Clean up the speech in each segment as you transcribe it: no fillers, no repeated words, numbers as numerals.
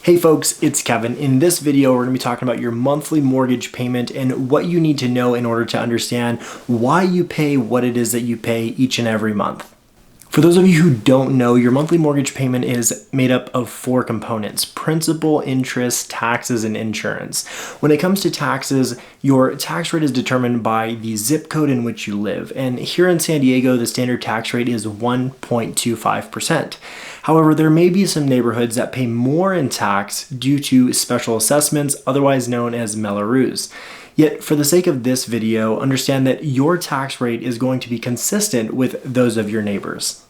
Hey folks, it's Kevin. In this video, we're going to be talking about your monthly mortgage payment and what you need to know in order to understand why you pay what it is that you pay each and every month. For those of you who don't know, your monthly mortgage payment is made up of 4 components: principal, interest, taxes, and insurance. When it comes to taxes, your tax rate is determined by the zip code in which you live. And here in San Diego, the standard tax rate is 1.25%. However, there may be some neighborhoods that pay more in tax due to special assessments, otherwise known as Mello-Roos. Yet, for the sake of this video, understand that your tax rate is going to be consistent with those of your neighbors.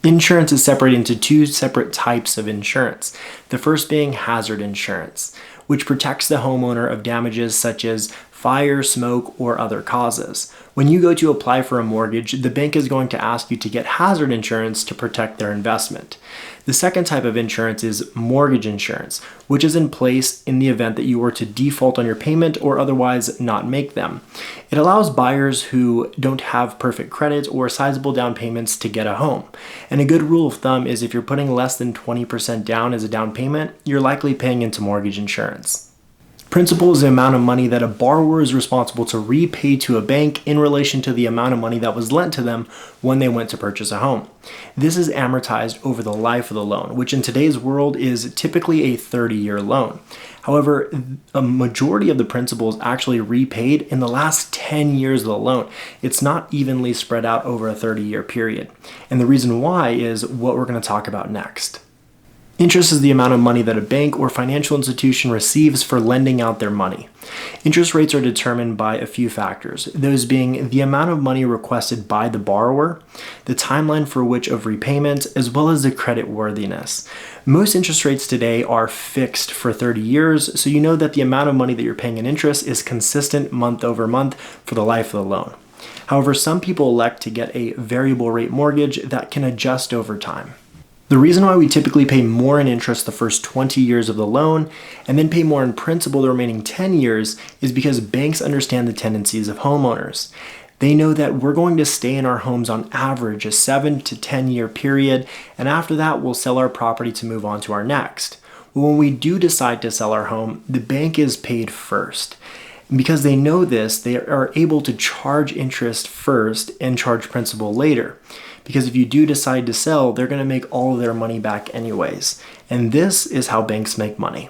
Insurance is separated into 2 separate types of insurance. The first being hazard insurance, which protects the homeowner of damages such as fire, smoke, or other causes. When you go to apply for a mortgage, the bank is going to ask you to get hazard insurance to protect their investment. The second type of insurance is mortgage insurance, which is in place in the event that you were to default on your payment or otherwise not make them. It allows buyers who don't have perfect credit or sizable down payments to get a home. And a good rule of thumb is if you're putting less than 20% down as a down payment, you're likely paying into mortgage insurance. Principal is the amount of money that a borrower is responsible to repay to a bank in relation to the amount of money that was lent to them when they went to purchase a home. This is amortized over the life of the loan, which in today's world is typically a 30-year loan. However, a majority of the principal is actually repaid in the last 10 years of the loan. It's not evenly spread out over a 30-year period. And the reason why is what we're going to talk about next. Interest is the amount of money that a bank or financial institution receives for lending out their money. Interest rates are determined by a few factors, those being the amount of money requested by the borrower, the timeline for which of repayment, as well as the credit worthiness. Most interest rates today are fixed for 30 years, so you know that the amount of money that you're paying in interest is consistent month over month for the life of the loan. However, some people elect to get a variable rate mortgage that can adjust over time. The reason why we typically pay more in interest the first 20 years of the loan and then pay more in principal the remaining 10 years is because banks understand the tendencies of homeowners. They know that we're going to stay in our homes on average a 7 to 10 year period, and after that we'll sell our property to move on to our next. Well, when we do decide to sell our home, the bank is paid first. And because they know this, they are able to charge interest first and charge principal later. Because if you do decide to sell, they're going to make all of their money back anyways. And this is how banks make money.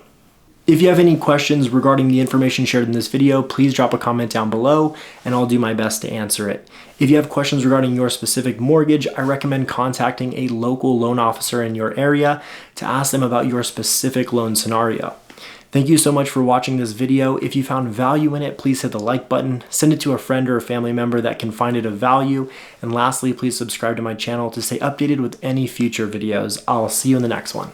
If you have any questions regarding the information shared in this video, please drop a comment down below and I'll do my best to answer it. If you have questions regarding your specific mortgage, I recommend contacting a local loan officer in your area to ask them about your specific loan scenario. Thank you so much for watching this video. If you found value in it, please hit the like button, send it to a friend or a family member that can find it of value, and lastly, please subscribe to my channel to stay updated with any future videos. I'll see you in the next one.